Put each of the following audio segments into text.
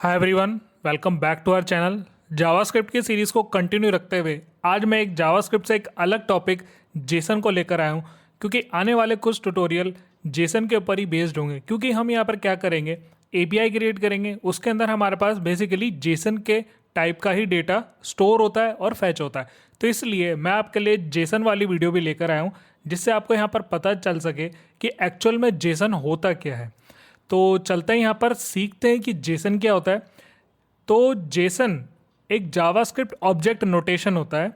Hi everyone, welcome back to our channel. JavaScript की series को continue रखते हुए आज मैं एक जावास्क्रिप्ट से एक अलग टॉपिक जेसन को लेकर आया हूँ, क्योंकि आने वाले कुछ ट्यूटोरियल जेसन के ऊपर ही बेस्ड होंगे। क्योंकि हम यहाँ पर क्या करेंगे, एपीआई क्रिएट करेंगे, उसके अंदर हमारे पास बेसिकली जेसन के टाइप का ही डेटा स्टोर होता है और फैच होता है। तो इसलिए मैं आपके लिए जेसन वाली वीडियो भी लेकर आया हूँ, जिससे आपको यहाँ पर पता चल सके कि एक्चुअल में जेसन होता क्या है। तो चलते हैं यहाँ पर सीखते हैं कि जेसन क्या होता है। तो जेसन एक जावास्क्रिप्ट ऑब्जेक्ट नोटेशन होता है,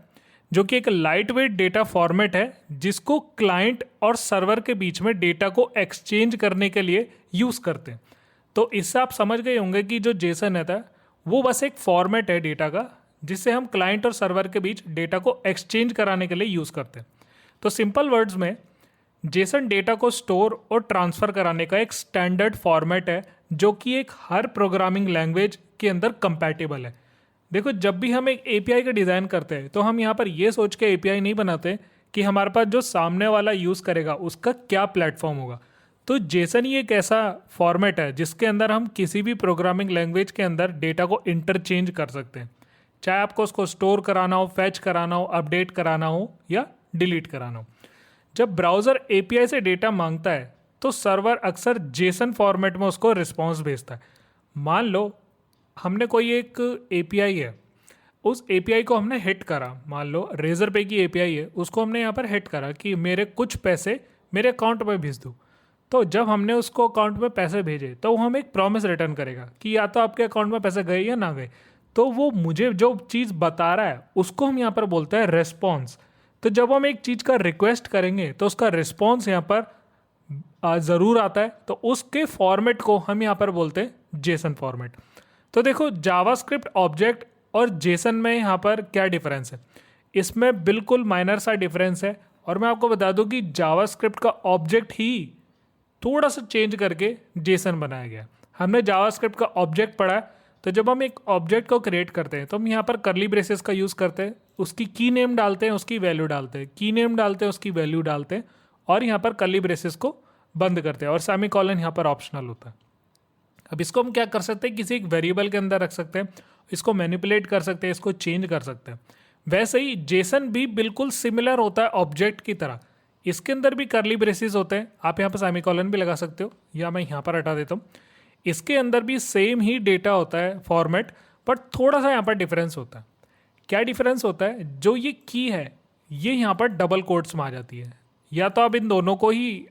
जो कि एक लाइट वेट डेटा फॉर्मेट है जिसको क्लाइंट और सर्वर के बीच में डेटा को एक्सचेंज करने के लिए यूज़ करते हैं। तो इससे आप समझ गए होंगे कि जो जेसन रहता है वो बस एक फॉर्मेट है डेटा का, जिससे हम क्लाइंट और सर्वर के बीच डेटा को एक्सचेंज कराने के लिए यूज़ करते हैं। तो सिंपल वर्ड्स में जेसन डेटा को स्टोर और ट्रांसफ़र कराने का एक स्टैंडर्ड फॉर्मेट है, जो कि एक हर प्रोग्रामिंग लैंग्वेज के अंदर कंपैटिबल है। देखो, जब भी हम एक एपीआई का डिज़ाइन करते हैं तो हम यहाँ पर ये सोच के एपीआई नहीं बनाते कि हमारे पास जो सामने वाला यूज़ करेगा उसका क्या प्लेटफॉर्म होगा। तो जेसन ही एक ऐसा फॉर्मेट है जिसके अंदर हम किसी भी प्रोग्रामिंग लैंग्वेज के अंदर डेटा को इंटरचेंज कर सकते हैं, चाहे आपको उसको स्टोर कराना हो, फैच कराना हो, अपडेट कराना हो या डिलीट कराना हो। जब ब्राउज़र एपीआई से डेटा मांगता है तो सर्वर अक्सर जेसन फॉर्मेट में उसको रिस्पॉन्स भेजता है। मान लो हमने कोई एक एपीआई है, उस एपीआई को हमने हिट करा, मान लो रेजर पे की एपीआई है, उसको हमने यहाँ पर हिट करा कि मेरे कुछ पैसे मेरे अकाउंट में भेज दो। तो जब हमने उसको अकाउंट में पैसे भेजे तो वो हमें एक प्रॉमिस रिटर्न करेगा कि या तो आपके अकाउंट में पैसे गए या ना गए। तो वो मुझे जो चीज़ बता रहा है उसको हम यहाँ पर बोलते हैं रेस्पॉन्स। तो जब हम एक चीज़ का रिक्वेस्ट करेंगे तो उसका रिस्पॉन्स यहाँ पर ज़रूर आता है, तो उसके फॉर्मेट को हम यहाँ पर बोलते हैं जेसन फॉर्मेट। तो देखो, जावास्क्रिप्ट ऑब्जेक्ट और जेसन में यहाँ पर क्या डिफरेंस है, इसमें बिल्कुल माइनर सा डिफरेंस है। और मैं आपको बता दूं कि जावास्क्रिप्ट का ऑब्जेक्ट ही थोड़ा सा चेंज करके जेसन बनाया गया। हमने जावास्क्रिप्ट का ऑब्जेक्ट पढ़ा है, तो जब हम एक ऑब्जेक्ट को क्रिएट करते हैं तो हम यहाँ पर करली ब्रेसेस का यूज़ करते हैं, उसकी की नेम डालते हैं, उसकी वैल्यू डालते हैं, की नेम डालते हैं, उसकी वैल्यू डालते हैं, और यहाँ पर करली ब्रेसेस को बंद करते हैं, और सेमीकोलन यहाँ पर ऑप्शनल होता है। अब इसको हम क्या कर सकते हैं, किसी एक वेरिएबल के अंदर रख सकते हैं, इसको मैनिपुलेट कर सकते हैं, इसको चेंज कर सकते हैं। वैसे ही जेसन भी बिल्कुल सिमिलर होता है ऑब्जेक्ट की तरह। इसके अंदर भी करली ब्रेसेस होते हैं, आप यहाँ पर सेमीकोलन भी लगा सकते हो, या मैं यहाँ पर हटा देता हूँ। इसके अंदर भी सेम ही डेटा होता है फॉर्मेट, बट थोड़ा सा यहाँ पर डिफरेंस होता है। क्या डिफरेंस होता है, जो ये की है ये यहाँ पर डबल कोट्स में आ जाती है। या तो आप इन दोनों को ही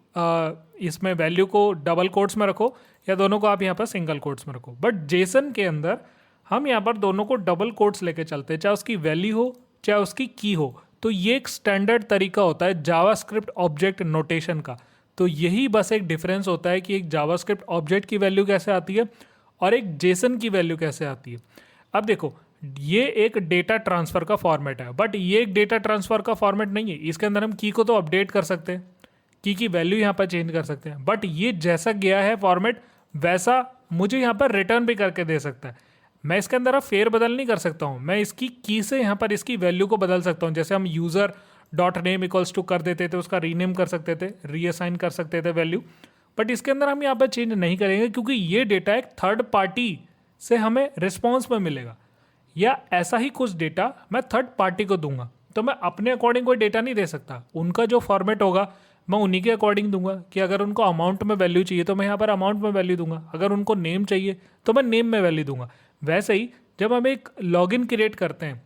इसमें वैल्यू को डबल कोट्स में रखो, या दोनों को आप यहाँ पर सिंगल कोट्स में रखो। बट जेसन के अंदर हम यहाँ पर दोनों को डबल कोट्स लेके चलते हैं, चाहे उसकी वैल्यू हो चाहे उसकी की हो। तो ये एक स्टैंडर्ड तरीका होता है जावास्क्रिप्ट ऑब्जेक्ट नोटेशन का। तो यही बस एक डिफरेंस होता है कि एक जावास्क्रिप्ट ऑब्जेक्ट की वैल्यू कैसे आती है और एक जेसन की वैल्यू कैसे आती है। अब देखो, ये एक डेटा ट्रांसफ़र का फॉर्मेट है, बट ये एक डेटा ट्रांसफ़र का फॉर्मेट नहीं है। इसके अंदर हम की को तो अपडेट कर सकते हैं, की वैल्यू यहाँ पर चेंज कर सकते हैं, बट ये जैसा गया है फॉर्मेट वैसा मुझे यहाँ पर रिटर्न भी करके दे सकता है। मैं इसके अंदर अब फेर बदल नहीं कर सकता हूँ, मैं इसकी की से यहाँ पर इसकी वैल्यू को बदल सकता हूँ। जैसे हम user dot name equals to कर देते थे, उसका रीनेम कर सकते थे, रीअसाइन कर सकते थे वैल्यू। बट इसके अंदर हम यहाँ पर चेंज नहीं करेंगे, क्योंकि ये डेटा एक थर्ड पार्टी से हमें रिस्पॉन्स में मिलेगा, या ऐसा ही कुछ डेटा मैं थर्ड पार्टी को दूंगा। तो मैं अपने अकॉर्डिंग कोई डेटा नहीं दे सकता, उनका जो फॉर्मेट होगा मैं उन्हीं के अकॉर्डिंग दूंगा। कि अगर उनको अमाउंट में वैल्यू चाहिए तो मैं यहाँ पर अमाउंट में वैल्यू दूंगा, अगर उनको नेम चाहिए तो मैं नेम में वैल्यू दूंगा। वैसे ही जब हम एक लॉगिन क्रिएट करते हैं,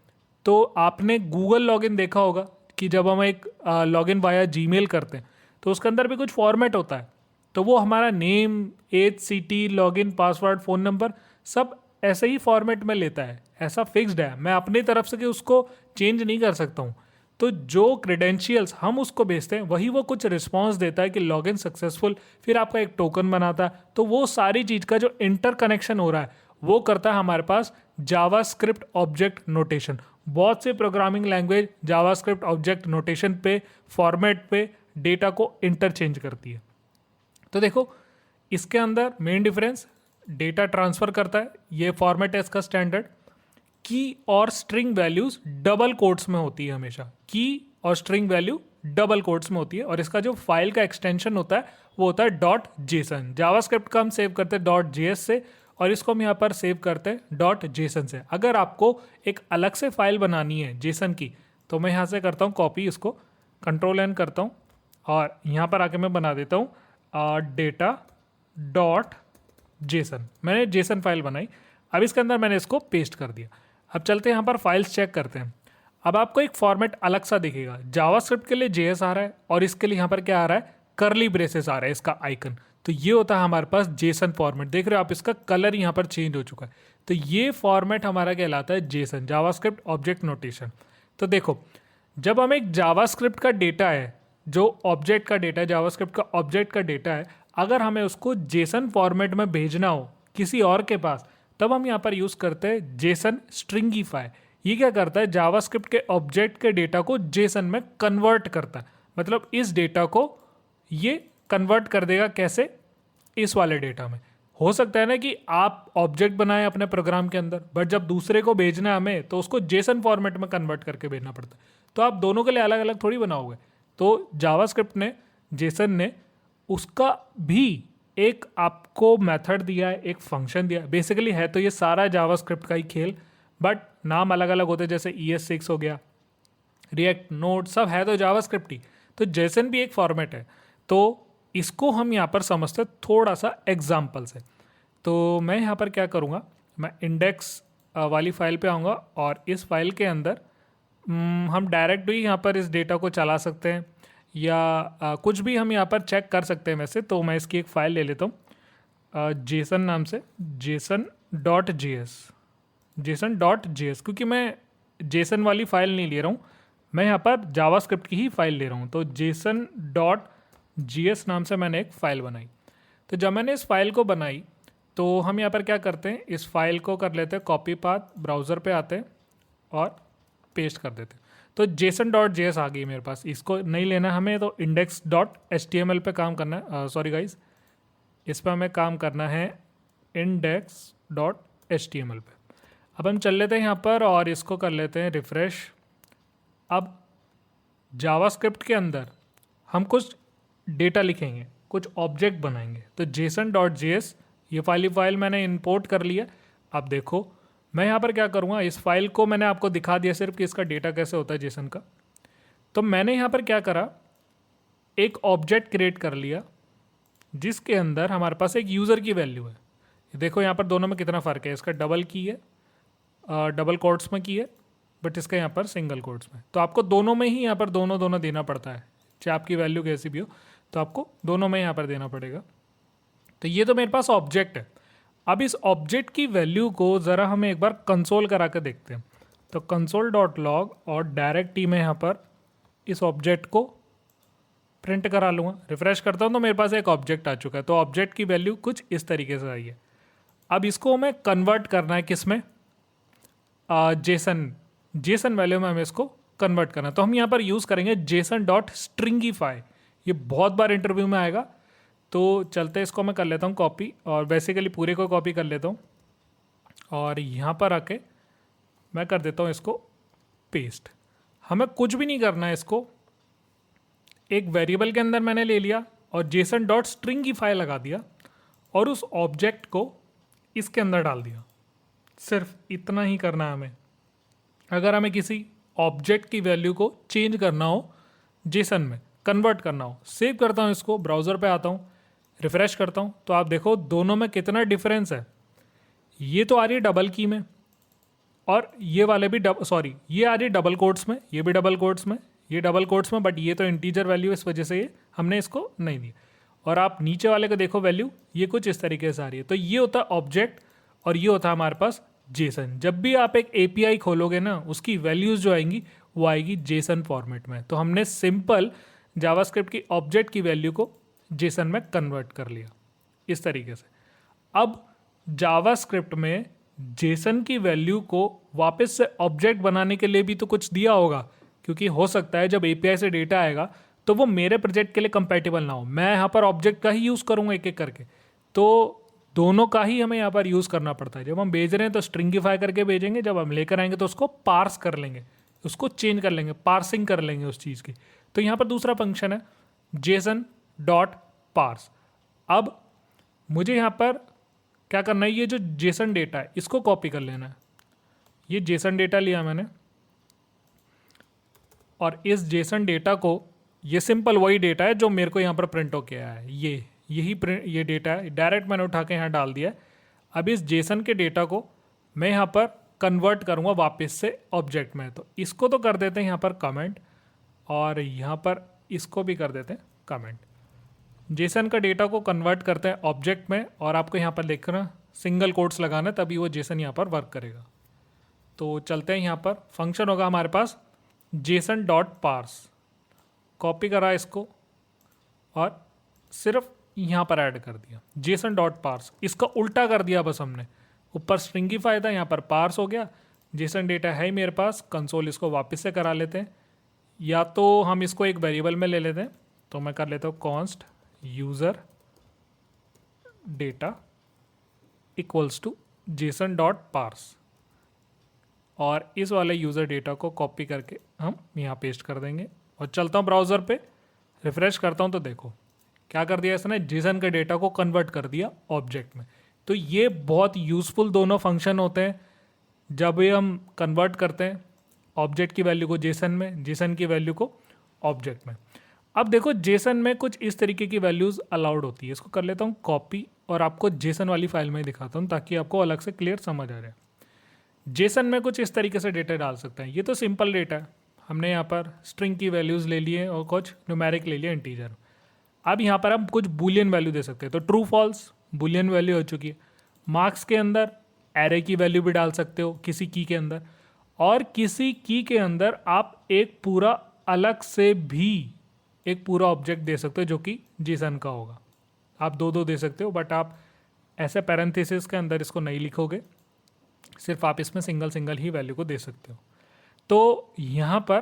तो आपने गूगल लॉगिन देखा होगा कि जब हम एक लॉगिन वाया जीमेल करते हैं तो उसके अंदर भी कुछ फॉर्मेट होता है। तो वो हमारा name, age, city, login, password, phone number सब ऐसे ही फॉर्मेट में लेता है, ऐसा फिक्स्ड है। मैं अपनी तरफ से कि उसको चेंज नहीं कर सकता हूँ। तो जो क्रेडेंशियल्स हम उसको भेजते हैं वही वो कुछ रिस्पॉन्स देता है कि लॉगिन सक्सेसफुल, फिर आपका एक टोकन बनाता है। तो वो सारी चीज़ का जो इंटर कनेक्शन हो रहा है वो करता है हमारे पास जावास्क्रिप्ट ऑब्जेक्ट नोटेशन। बहुत से programming language JavaScript object notation पे, फॉर्मेट पे डेटा को इंटरचेंज करती है। तो देखो, इसके अंदर मेन डिफरेंस डेटा ट्रांसफ़र करता है, ये फॉर्मेट है इसका स्टैंडर्ड। की और स्ट्रिंग वैल्यूज डबल कोट्स में होती है हमेशा, की और स्ट्रिंग वैल्यू डबल कोट्स में होती है। और इसका जो फाइल का एक्सटेंशन होता है वो होता है डॉट जेसन। जावास्क्रिप्ट का हम सेव करते हैं डॉट जेएस से, और इसको हम यहाँ पर सेव करते हैं डॉट जेसन से। अगर आपको एक अलग से फाइल बनानी है जेसन की, तो मैं यहाँ से करता हूँ कॉपी, इसको कंट्रोल एन करता हूँ और यहाँ पर आके मैं बना देता हूँ डेटा डॉट जेसन। मैंने जेसन फाइल बनाई, अब इसके अंदर मैंने इसको पेस्ट कर दिया। अब चलते हैं यहाँ पर फाइल्स चेक करते हैं। अब आपको एक फॉर्मेट अलग सा दिखेगा, जावास्क्रिप्ट के लिए जेएस आ रहा है और इसके लिए यहाँ पर क्या आ रहा है, करली ब्रेसेस आ रहा है इसका आइकन। तो ये होता है हमारे पास जेसन फॉर्मेट। देख रहे हो आप, इसका कलर यहाँ पर चेंज हो चुका है। तो ये फॉर्मेट हमारा कहलाता है जेसन, जावास्क्रिप्ट ऑब्जेक्ट नोटेशन। तो देखो, जब हम एक जावास्क्रिप्ट का डेटा है, जो ऑब्जेक्ट का डेटा है, जावास्क्रिप्ट का ऑब्जेक्ट का डेटा है, अगर हमें उसको जेसन फॉर्मेट में भेजना हो किसी और के पास, तब हम यहाँ पर यूज़ करते हैं जेसन स्ट्रिंगीफाई। ये क्या करता है, जावास्क्रिप्ट के ऑब्जेक्ट के डेटा को जेसन में कन्वर्ट करता है। मतलब इस डेटा को ये कन्वर्ट कर देगा, कैसे, इस वाले डेटा में। हो सकता है ना कि आप ऑब्जेक्ट बनाएं अपने प्रोग्राम के अंदर, बट जब दूसरे को भेजना है हमें, तो उसको जेसन फॉर्मेट में कन्वर्ट करके भेजना पड़ता है। तो आप दोनों के लिए अलग अलग थोड़ी बनाओगे। तो जावास्क्रिप्ट ने, जेसन ने, उसका भी एक आपको मेथड दिया है, एक फंक्शन दिया है। बेसिकली है तो ये सारा जावास्क्रिप्ट का ही खेल, बट नाम अलग अलग होते हैं। जैसे ES6 हो गया, रिएक्ट, नोड, सब है तो जावास्क्रिप्ट ही। तो जेसन भी एक फॉर्मेट है। तो इसको हम यहाँ पर समझते हैं थोड़ा सा एग्जाम्पल से। तो मैं यहाँ पर क्या करूँगा, मैं इंडेक्स वाली फाइल पे आऊँगा और इस फाइल के अंदर हम डायरेक्ट भी यहाँ पर इस डेटा को चला सकते हैं, या कुछ भी हम यहाँ पर चेक कर सकते हैं वैसे। तो मैं इसकी एक फ़ाइल ले लेता हूँ जेसन नाम से, जेसन डॉट जेएस, क्योंकि मैं जेसन वाली फ़ाइल नहीं ले रहा हूँ, मैं यहाँ पर जावास्क्रिप्ट की ही फाइल ले रहा हूँ। तो जेसन डॉट जेएस नाम से मैंने एक फ़ाइल बनाई। तो जब मैंने इस फाइल को बनाई, तो हम यहाँ पर क्या करते हैं, इस फाइल को कर लेते हैं कॉपी पाथ, ब्राउज़र पे आते हैं और पेस्ट कर देते हैं। तो जेसन डॉट जेएस आ गई मेरे पास। इसको नहीं लेना हमें, तो इंडेक्स डॉट HTML पे काम करना है। सॉरी गाइज, इस पर हमें काम करना है इंडेक्स डॉट HTML पे। अब हम चल लेते हैं यहाँ पर और इसको कर लेते हैं रिफ्रेश। अब जावास्क्रिप्ट के अंदर हम कुछ डेटा लिखेंगे, कुछ ऑब्जेक्ट बनाएंगे। तो जेसन डॉट जेएस, ये फाइल मैंने इंपोर्ट कर लिया। अब देखो, मैं यहाँ पर क्या करूँगा, इस फाइल को मैंने आपको दिखा दिया सिर्फ कि इसका डेटा कैसे होता है जेसन का। तो मैंने यहाँ पर क्या करा, एक ऑब्जेक्ट क्रिएट कर लिया जिसके अंदर हमारे पास एक यूज़र की वैल्यू है। देखो यहाँ पर दोनों में कितना फ़र्क है, इसका डबल की है, डबल कोट्स में की है, बट इसका यहाँ पर सिंगल कोट्स में। तो आपको दोनों में ही यहाँ पर दोनों देना पड़ता है, चाहे आपकी वैल्यू कैसी भी हो, तो आपको दोनों में यहाँ पर देना पड़ेगा। तो ये तो मेरे पास ऑब्जेक्ट है। अब इस ऑब्जेक्ट की वैल्यू को ज़रा हम एक बार कंसोल करा कर देखते हैं। तो कंसोल डॉट लॉग और डायरेक्ट में यहाँ पर इस ऑब्जेक्ट को प्रिंट करा लूँगा। रिफ्रेश करता हूँ तो मेरे पास एक ऑब्जेक्ट आ चुका है। तो ऑब्जेक्ट की वैल्यू कुछ इस तरीके से आई है। अब इसको हमें कन्वर्ट करना है किस में, जेसन वैल्यू में हमें इसको कन्वर्ट करना है। तो हम यहाँ पर यूज़ करेंगे जेसन डॉट स्ट्रिंगीफाई। ये बहुत बार इंटरव्यू में आएगा। तो चलते इसको मैं कर लेता हूँ कॉपी, और बेसिकली पूरे को कॉपी कर लेता हूँ और यहाँ पर आके मैं कर देता हूँ इसको पेस्ट। हमें कुछ भी नहीं करना है, इसको एक वेरिएबल के अंदर मैंने ले लिया और जेसन डॉट स्ट्रिंगीफाई लगा दिया और उस ऑब्जेक्ट को इसके अंदर डाल दिया। सिर्फ इतना ही करना है हमें। अगर हमें किसी ऑब्जेक्ट की वैल्यू को चेंज करना हो, जेसन में कन्वर्ट करना हो, सेव करता हूँ इसको, ब्राउज़र पे आता हूँ, रिफ्रेश करता हूँ, तो आप देखो दोनों में कितना डिफरेंस है। ये तो आ रही है डबल की में और ये वाले भी ये आ रही है डबल कोट्स में, ये भी डबल कोट्स में, ये डबल कोट्स में, बट ये तो इंटीजर वैल्यू, इस वजह से ये हमने इसको नहीं दिया। और आप नीचे वाले को देखो वैल्यू, ये कुछ इस तरीके से आ रही है। तो ये होता है ऑब्जेक्ट और ये होता है हमारे पास जेसन। जब भी आप एक API खोलोगे ना, उसकी वैल्यूज़ जो आएंगी वो आएगी जेसन फॉर्मेट में। तो हमने सिंपल जावास्क्रिप्ट की ऑब्जेक्ट की वैल्यू को जेसन में कन्वर्ट कर लिया इस तरीके से। अब जावास्क्रिप्ट में जेसन की वैल्यू को वापस से ऑब्जेक्ट बनाने के लिए भी तो कुछ दिया होगा, क्योंकि हो सकता है जब API से डेटा आएगा तो वो मेरे प्रोजेक्ट के लिए कंपैटिबल ना हो। मैं यहाँ पर ऑब्जेक्ट का ही यूज़ करूँगा एक एक करके, तो दोनों का ही हमें यहाँ पर यूज़ करना पड़ता है। जब हम भेज रहे हैं तो स्ट्रिंगीफाई करके भेजेंगे, जब हम लेकर आएंगे तो उसको पार्स कर लेंगे, उसको चेंज कर लेंगे, पार्सिंग कर लेंगे उस चीज़ की। तो यहाँ पर दूसरा फंक्शन है जेसन डॉट पार्स। अब मुझे यहाँ पर क्या करना है, ये जो जेसन डेटा है इसको कॉपी कर लेना है। ये जेसन डेटा लिया मैंने और इस जेसन डेटा को, ये सिंपल वही डेटा है जो मेरे को यहाँ पर प्रिंट हो के आया है, ये डेटा है, डायरेक्ट मैंने उठा के यहाँ डाल दिया है। अब इस जेसन के डेटा को मैं यहाँ पर कन्वर्ट करूँगा वापस से ऑब्जेक्ट में। तो इसको तो कर देते हैं यहाँ पर कमेंट, और यहाँ पर इसको भी कर देते हैं कमेंट। जेसन का डेटा को कन्वर्ट करते हैं ऑब्जेक्ट में, और आपको यहाँ पर लिखना सिंगल कोट्स लगाना, तभी वो जेसन यहाँ पर वर्क करेगा। तो चलते हैं, यहाँ पर फंक्शन होगा हमारे पास जेसन डॉट पार्स, कॉपी करा इसको और सिर्फ यहाँ पर ऐड कर दिया जेसन डॉट पार्स। इसका उल्टा कर दिया बस हमने, ऊपर स्ट्रिंगिफाई था, यहाँ पर पार्स हो गया। जेसन डेटा है मेरे पास, कंसोल इसको वापस से करा लेते हैं, या तो हम इसको एक वेरिएबल में ले लेते हैं। तो मैं कर लेता हूँ const user data equals to JSON dot parse, और इस वाले यूज़र डेटा को कॉपी करके हम यहाँ पेस्ट कर देंगे। और चलता हूँ ब्राउज़र पे, रिफ्रेश करता हूँ तो देखो क्या कर दिया इसने, जेसन के डेटा को कन्वर्ट कर दिया ऑब्जेक्ट में। तो ये बहुत यूज़फुल दोनों फंक्शन होते हैं जब ये हम कन्वर्ट करते हैं ऑब्जेक्ट की वैल्यू को जेसन में, जेसन की वैल्यू को ऑब्जेक्ट में। अब देखो जेसन में कुछ इस तरीके की वैल्यूज़ अलाउड होती है। इसको कर लेता हूँ कॉपी और आपको जेसन वाली फाइल में ही दिखाता हूँ ताकि आपको अलग से क्लियर समझ आ जाए। जेसन में कुछ इस तरीके से डेटा डाल सकते हैं। ये तो सिंपल डेटा है, हमने यहाँ पर स्ट्रिंग की वैल्यूज़ ले लिए और कुछ न्यूमेरिक ले लिए इंटीजर। अब यहाँ पर हम कुछ बूलियन वैल्यू दे सकते हैं, तो ट्रू फॉल्स बूलियन वैल्यू हो चुकी है। मार्क्स के अंदर एरे की वैल्यू भी डाल सकते हो किसी की के अंदर, और किसी की के अंदर आप एक पूरा अलग से भी एक पूरा ऑब्जेक्ट दे सकते हो जो कि जेसन का होगा। आप दो दो दे सकते हो, बट आप ऐसे पैरेंथेसिस के अंदर इसको नहीं लिखोगे, सिर्फ आप इसमें सिंगल सिंगल ही वैल्यू को दे सकते हो। तो यहाँ पर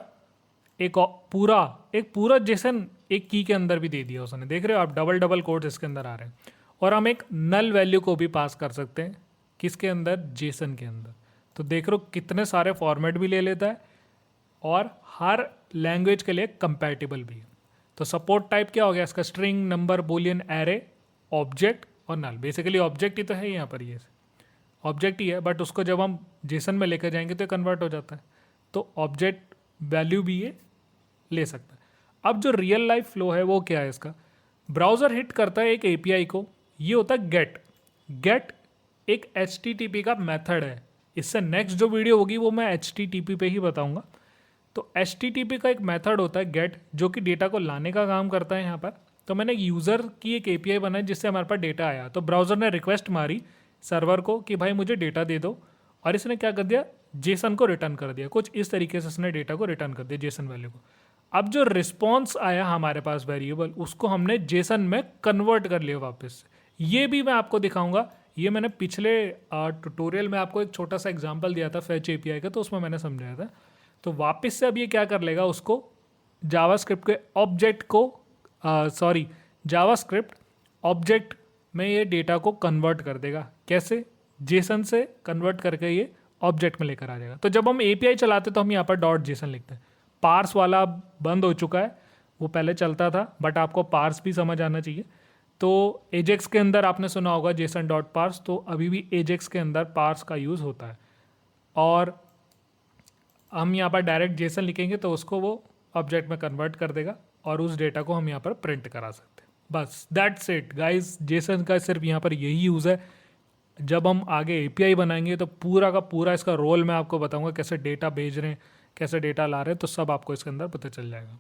एक पूरा जेसन एक की के अंदर भी दे दिया उसने, देख रहे हो आप, डबल डबल कोट्स इसके अंदर आ रहे हैं। और हम एक नल वैल्यू को भी पास कर सकते हैं किसके अंदर, जेसन के अंदर। तो देख रहे हो कितने सारे फॉर्मेट भी ले लेता है और हर लैंग्वेज के लिए कंपैटिबल भी है। तो सपोर्ट टाइप क्या हो गया इसका, string, number, Boolean, array, object और नल। बेसिकली ऑब्जेक्ट ही तो है यहाँ पर, ये ऑब्जेक्ट ही है, बट उसको जब हम जेसन में लेकर जाएंगे तो कन्वर्ट हो जाता है। तो ऑब्जेक्ट वैल्यू भी ये ले सकता है। अब जो रियल लाइफ फ्लो है वो क्या है इसका, ब्राउज़र हिट करता है एक एपीआई को, ये होता है गेट एक HTTP का मेथड है। इससे नेक्स्ट जो वीडियो होगी वो मैं HTTP पे ही बताऊंगा। तो HTTP का एक मेथड होता है गेट, जो कि डेटा को लाने का काम करता है यहाँ पर। तो मैंने यूज़र की एक API बनाई जिससे हमारे पास डेटा आया, तो ब्राउज़र ने रिक्वेस्ट मारी सर्वर को कि भाई मुझे डेटा दे दो, और इसने क्या कर दिया, जेसन को रिटर्न कर दिया। कुछ इस तरीके से इसने डेटा को रिटर्न कर दिया, जेसन वैल्यू को। अब जो रिस्पॉन्स आया हमारे पास वेरिएबल, उसको हमने जेसन में कन्वर्ट कर लिया वापस से। ये भी मैं आपको दिखाऊंगा, ये मैंने पिछले ट्यूटोरियल में आपको एक छोटा सा एग्जांपल दिया था फेच एपीआई का, तो उसमें मैंने समझाया था। तो वापस से अब ये क्या कर लेगा, उसको जावास्क्रिप्ट के ऑब्जेक्ट को जावास्क्रिप्ट ऑब्जेक्ट में ये डेटा को कन्वर्ट कर देगा। कैसे, जेसन से कन्वर्ट करके ये ऑब्जेक्ट में लेकर आ जाएगा। तो जब हम एपीआई चलाते तो हम यहाँ पर डॉट जेसन लिखते हैं। पार्स वाला बंद हो चुका है, वो पहले चलता था, बट आपको पार्स भी समझ आना चाहिए। तो एजेक्स के अंदर आपने सुना होगा जेसन डॉट पार्स, तो अभी भी एजेक्स के अंदर पार्स का यूज़ होता है। और हम यहाँ पर डायरेक्ट जेसन लिखेंगे तो उसको वो ऑब्जेक्ट में कन्वर्ट कर देगा, और उस डेटा को हम यहाँ पर प्रिंट करा सकते हैं। बस दैट्स इट गाइस, जेसन का सिर्फ यहाँ पर यही यूज़ है। जब हम आगे एपीआई बनाएंगे तो पूरा का पूरा इसका रोल मैं आपको बताऊंगा, कैसे डेटा भेज रहे हैं, कैसे डेटा ला रहे हैं, तो सब आपको इसके अंदर पता चल जाएगा।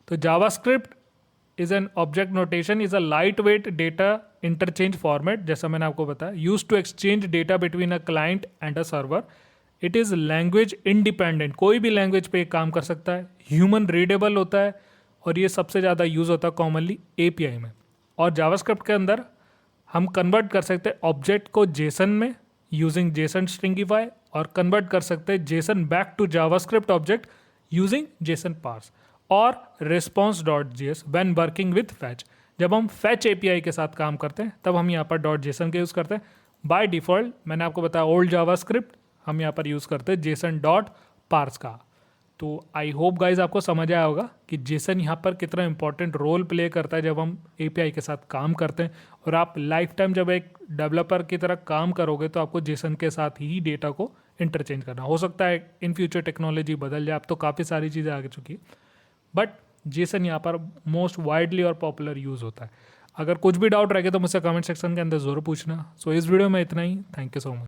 तो JavaScript is an object notation, is a light weight data interchange format, जैसा मैंने आपको बताया, use to exchange data between a client and a server. It is language independent, कोई भी लैंग्वेज पे काम कर सकता है, ह्यूमन रीडेबल होता है, और ये सबसे ज़्यादा यूज़ होता है कॉमनली एपीआई में। और जावास्क्रिप्ट के अंदर हम कन्वर्ट कर सकते हैं ऑब्जेक्ट को जेसन में यूजिंग जेसन स्ट्रिंगिफाई, और कन्वर्ट कर सकते हैं JSON back to JavaScript object using JSON parse, और response dot JS when working with fetch. जब हम फैच एपीआई के साथ काम करते हैं तब हम यहाँ पर डॉट जेसन का यूज़ करते हैं। बाय डिफ़ॉल्ट मैंने आपको बताया ओल्ड जावास्क्रिप्ट हम यहाँ पर यूज़ करते हैं जेसन डॉट पार्स का। तो आई होप गाइज आपको समझ आया होगा कि जेसन यहाँ पर कितना इंपॉर्टेंट रोल प्ले करता है जब हम एपीआई के साथ काम करते हैं। और आप लाइफ टाइम जब एक डेवलपर की तरह काम करोगे तो आपको जेसन के साथ ही डेटा को इंटरचेंज करना हो सकता है। इन फ्यूचर टेक्नोलॉजी बदल जाए, अब तो काफ़ी सारी चीज़ें आगे चुकी है, बट जेसन यहाँ पर मोस्ट वाइडली और पॉपुलर यूज़ होता है। अगर कुछ भी डाउट रह गया तो मुझसे कमेंट सेक्शन के अंदर ज़रूर पूछना। सो इस वीडियो में इतना ही। Thank you so much.